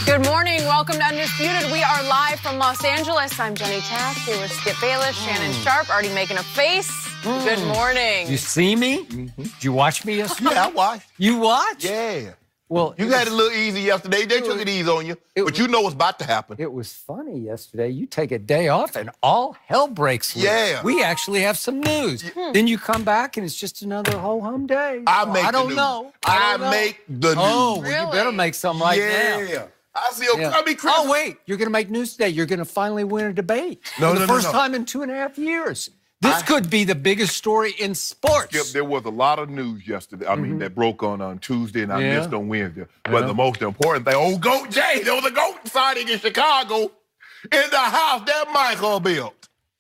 Good morning. Welcome to Undisputed. We are live from Los Angeles. I'm Jenny Taft here with Skip Bayless, Shannon Sharp, already making a face. Good morning. You see me? Did you watch me yesterday? Yeah, I watched. You watched? Yeah. Well, You had it a little easy yesterday. They took it easy on you. But you know what's about to happen. It was funny yesterday. You take a day off and all hell breaks loose. Yeah. We actually have some news. Then you come back and it's just another ho-hum day. I So make I the don't news. know. I make the news. Oh, well, Really? you better make some right now. Yeah. I see. Yeah. I mean, Chris. Oh, wait. You're going to make news today. You're going to finally win a debate. No, For the no, no, first no. time in 2.5 years. This could be the biggest story in sports. Skip, there was a lot of news yesterday. I mean, that broke on Tuesday and I Yeah. missed on Wednesday. But the most important thing, Goat Jay, there was a GOAT signing in Chicago in the house that Michael built.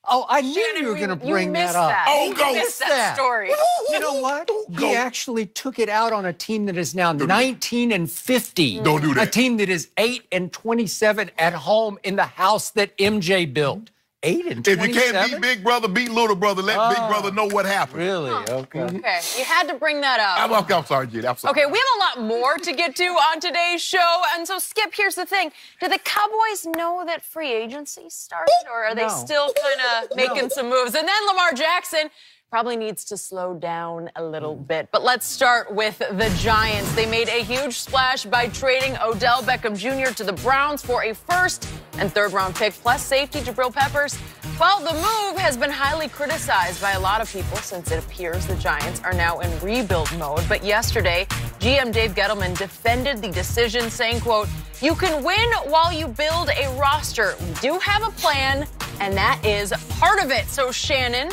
Oh, I knew Shannon, you were going to you bring missed that up. Oh, You go. missed that story. You know what? He actually took it out on a team that is now 19-50. Don't do that. A team that is 8-27 at home in the house that MJ built. 8-27. If you can't beat Big Brother, beat Little Brother. Let Big Brother know what happened. Really? Okay. Okay, you had to bring that up. I'm sorry, Jenny. I'm sorry. Okay, we have a lot more to get to on today's show. And so, Skip, here's the thing. Do the Cowboys know that free agency started, or are they No. still kind of making some moves? And then Lamar Jackson probably needs to slow down a little bit. But let's start with the Giants. They made a huge splash by trading Odell Beckham Jr. to the Browns for a first and third-round pick, plus safety Jabril Peppers. Well, the move has been highly criticized by a lot of people since it appears the Giants are now in rebuild mode. But yesterday, GM Dave Gettleman defended the decision, saying, quote, "You can win while you build a roster. We do have a plan, and that is part of it." So, Shannon,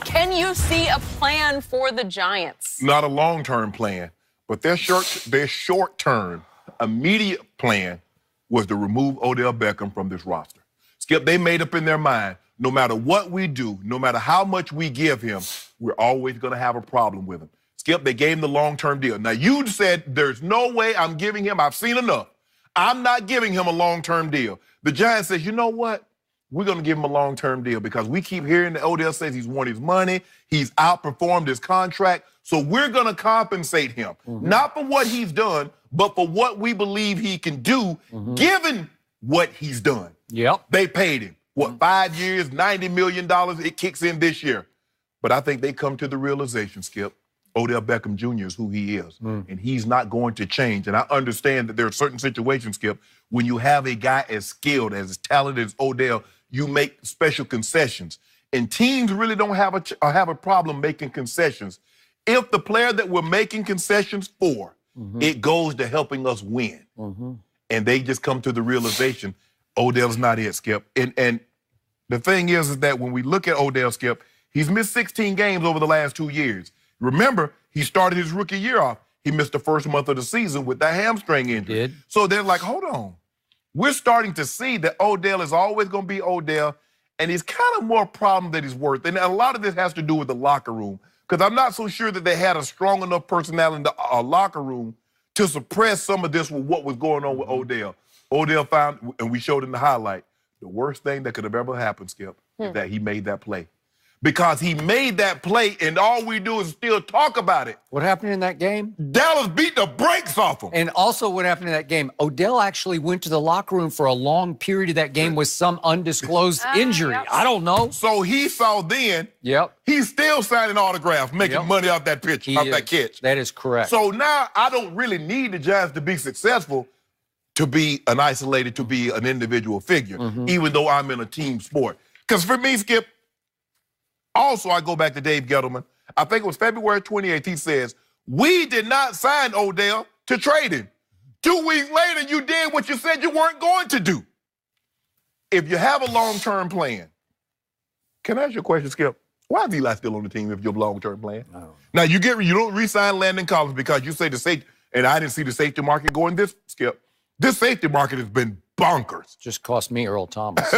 can you see a plan for the Giants? Not a long-term plan, but their short-term, immediate plan was to remove Odell Beckham from this roster. Skip, they made up in their mind, no matter what we do, no matter how much we give him, we're always going to have a problem with him. Skip, they gave him the long-term deal. Now, you said there's no way I'm giving him, I've seen enough. I'm not giving him a long-term deal. The Giants says, you know what? We're going to give him a long-term deal because we keep hearing that Odell says he's won his money, he's outperformed his contract, so we're going to compensate him. Not for what he's done, but for what we believe he can do, given what he's done. Yep. They paid him, 5 years, $90 million, it kicks in this year. But I think they come to the realization, Skip, Odell Beckham Jr. is who he is, and he's not going to change. And I understand that there are certain situations, Skip, when you have a guy as skilled, as talented as Odell, you make special concessions. And teams really don't have a problem making concessions. If the player that we're making concessions for, it goes to helping us win. And they just come to the realization, Odell's not it, Skip. And the thing is that when we look at Odell, Skip, he's missed 16 games over the last 2 years. Remember, he started his rookie year off. He missed the first month of the season with that hamstring injury. Did. So they're like, hold on. We're starting to see that Odell is always going to be Odell, and he's kind of more problem than he's worth. And a lot of this has to do with the locker room, because I'm not so sure that they had a strong enough personnel in the locker room to suppress some of this with what was going on with Odell. Odell found, and we showed in the highlight, the worst thing that could have ever happened, Skip, is that he made that play. Because he made that play, and all we do is still talk about it. What happened in that game? Dallas beat the brakes off him. And also what happened in that game, Odell actually went to the locker room for a long period of that game with some undisclosed injury. Yep. I don't know. So he saw then, he's still signing autographs, making money off that pitch, off that catch. That is correct. So now I don't really need the Giants to be successful to be an isolated, to be an individual figure, even though I'm in a team sport. Because for me, Skip, also I go back to Dave Gettleman. I think it was February 28th. He says, we did not sign Odell to trade him. 2 weeks later, you did what you said you weren't going to do. If you have a long-term plan, can I ask you a question, Skip? Why is Eli still on the team if you have a long-term plan? Now, you don't re-sign Landon Collins because you say the safety, and I didn't see the safety market going this, Skip. This safety market has been bonkers. Just cost me Earl Thomas.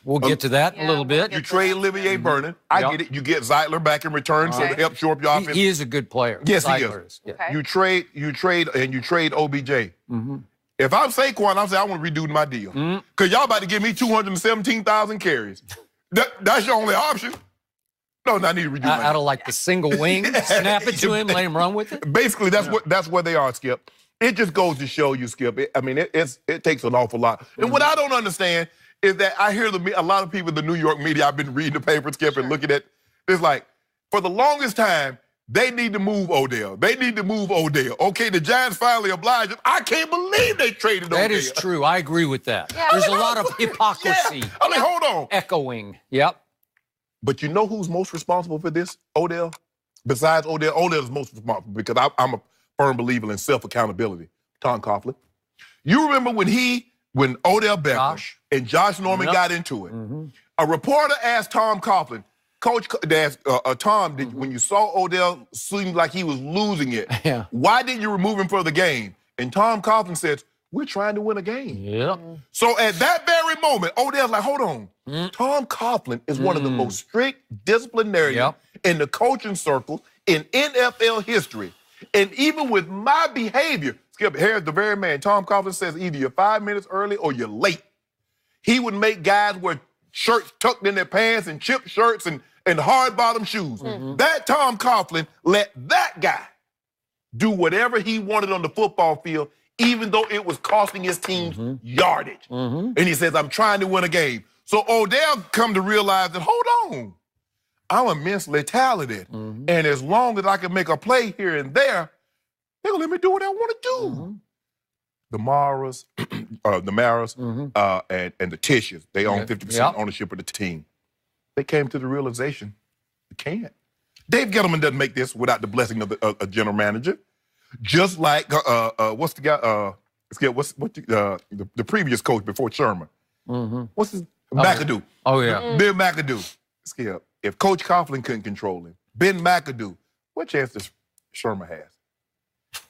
We'll get to that in a little bit. You trade Olivier Vernon. I get it. You get Zeitler back in return so to help shore up your offense. He is a good player. Yes, Zeitler he is. Yeah. Okay. You trade OBJ. If I'm Saquon, I'm saying I want to redo my deal. Because y'all about to give me 217,000 carries. That's your only option. No, I need to redo my deal. Out of like the single wing, snap it to him, let him run with it. Basically, that's where they are, Skip. it just goes to show you, Skip. It takes an awful lot. And what I don't understand is that I hear a lot of people in the New York media, I've been reading the paper, Skip, and looking at, it's like, for the longest time, they need to move Odell. They need to move Odell. Okay, the Giants finally obliged him. I can't believe they traded Odell. That is true. I agree with that. Yeah. There's a lot of hypocrisy. Yeah. Hold on. Echoing. Yep. But you know who's most responsible for this, Odell? Besides Odell, Odell is most responsible because I'm a firm believer in self-accountability. Tom Coughlin. You remember when Odell Beckham and Josh Norman got into it, a reporter asked Tom Coughlin, Coach, Tom, when you saw Odell seemed like he was losing it, why didn't you remove him for the game? And Tom Coughlin says, we're trying to win a game. Yep. So at that very moment, Odell's like, hold on. Tom Coughlin is one of the most strict disciplinarians in the coaching circle in NFL history. And even with my behavior, Skip, here's the very man. Tom Coughlin says either you're 5 minutes early or you're late. He would make guys wear shirts tucked in their pants and chipped shirts and hard bottom shoes. That Tom Coughlin let that guy do whatever he wanted on the football field, even though it was costing his team yardage. And he says, I'm trying to win a game. So Odell come to realize that, hold on, I'm immensely talented. And as long as I can make a play here and there, they're gonna let me do what I want to do. The Maras, and the Tishes, they own 50% ownership of the team. They came to the realization, you can't. Dave Gettleman doesn't make this without the blessing of a general manager. Just like, what's the guy, the previous coach before Sherman? What's his, McAdoo. Oh, yeah. Ben McAdoo. Skip, if Coach Coughlin couldn't control him, Ben McAdoo, what chance does Sherman have?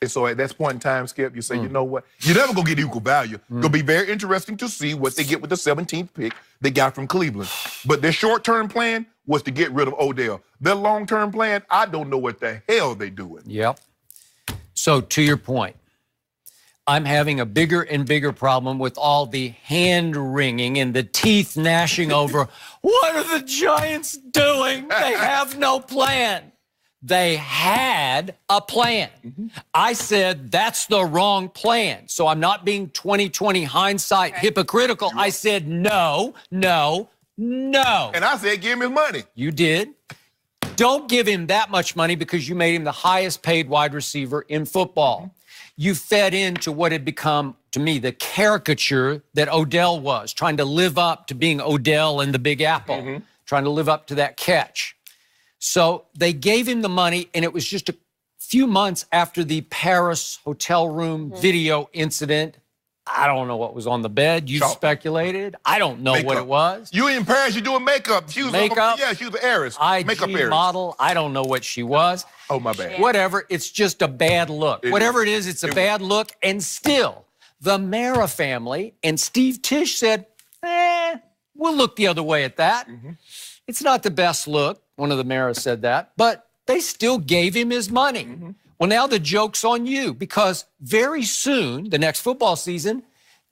And so at that point in time, Skip, you say, you know what? You're never going to get equal value. It's going to be very interesting to see what they get with the 17th pick they got from Cleveland. But their short-term plan was to get rid of Odell. Their long-term plan, I don't know what the hell they doing. Yep. So to your point, I'm having a bigger and bigger problem with all the hand-wringing and the teeth gnashing over, what are the Giants doing? They have no plan. They had a plan. I said, that's the wrong plan. So I'm not being 20/20 hindsight hypocritical. I said, no, no, no. And I said, give him his money. You did. Don't give him that much money because you made him the highest paid wide receiver in football. You fed into what had become, to me, the caricature that Odell was, trying to live up to being Odell in the Big Apple, trying to live up to that catch. So they gave him the money, and it was just a few months after the Paris hotel room video incident. I don't know what was on the bed. You speculated. I don't know what it was. You in Paris, you're doing makeup. She was makeup. Yeah, she was an heiress. Makeup IG model. I don't know what she was. Oh, my bad. Whatever. It's just a bad look. Whatever it is, it's a bad look. And still, the Mara family and Steve Tisch said, we'll look the other way at that. It's not the best look. One of the Maras said that. But they still gave him his money. Well, now the joke's on you because very soon, the next football season,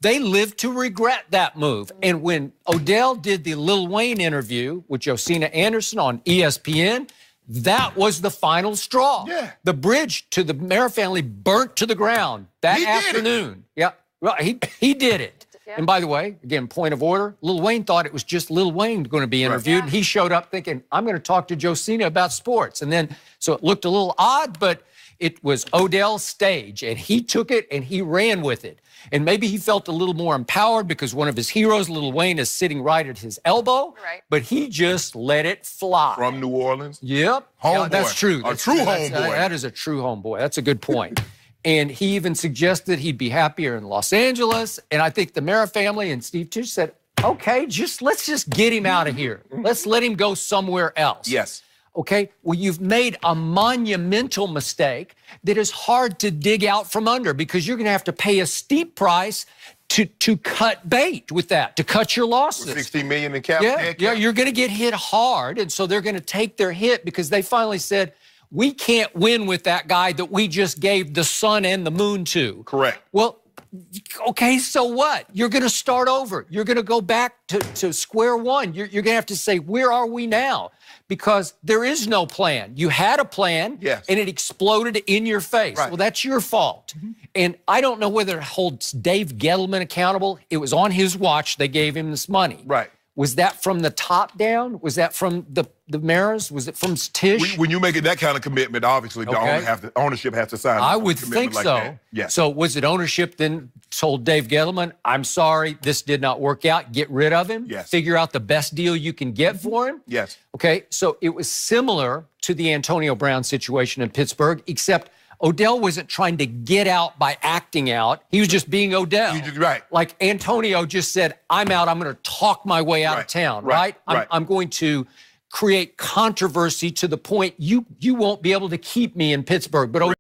they live to regret that move. And when Odell did the Lil Wayne interview with Josina Anderson on ESPN, that was the final straw. The bridge to the Mara family burnt to the ground that afternoon. Yeah, well, he did it. And by the way, again, point of order, Lil Wayne thought it was just Lil Wayne going to be interviewed. And he showed up thinking, I'm going to talk to Josina about sports. And then, so it looked a little odd, but it was Odell's stage. And he took it and he ran with it. And maybe he felt a little more empowered because one of his heroes, Lil Wayne, is sitting right at his elbow. But he just let it fly. From New Orleans? Yep. Homeboy. That's true. A true homeboy. That is a true homeboy. That's a good point. And he even suggested he'd be happier in Los Angeles. And I think the Mara family and Steve Tisch said, okay, let's just get him out of here. Let's let him go somewhere else. Yes. Okay? Well, you've made a monumental mistake that is hard to dig out from under because you're going to have to pay a steep price to cut bait with that, to cut your losses. $16 million in cap. Yeah, you're going to get hit hard. And so they're going to take their hit because they finally said, we can't win with that guy that we just gave the sun and the moon to. Correct. Well, Okay, so what? You're going to start over. You're going to go back to square one. You're going to have to say, where are we now? Because there is no plan. You had a plan, yes, and it exploded in your face. Right. Well, that's your fault. And I don't know whether it holds Dave Gettleman accountable. It was on his watch. They gave him this money. Right. Was that from the top down? Was that from the mayors? Was it from Tish? When you make it that kind of commitment, obviously the ownership has to sign. I would think like so. That. Yes. So was it ownership then told Dave Gettleman, I'm sorry, this did not work out. Get rid of him. Yes. Figure out the best deal you can get for him. Yes. Okay, so it was similar to the Antonio Brown situation in Pittsburgh, except Odell wasn't trying to get out by acting out. He was just being Odell. Right. Like Antonio just said, I'm out. I'm going to talk my way out of town, right? I'm going to create controversy to the point you won't be able to keep me in Pittsburgh. But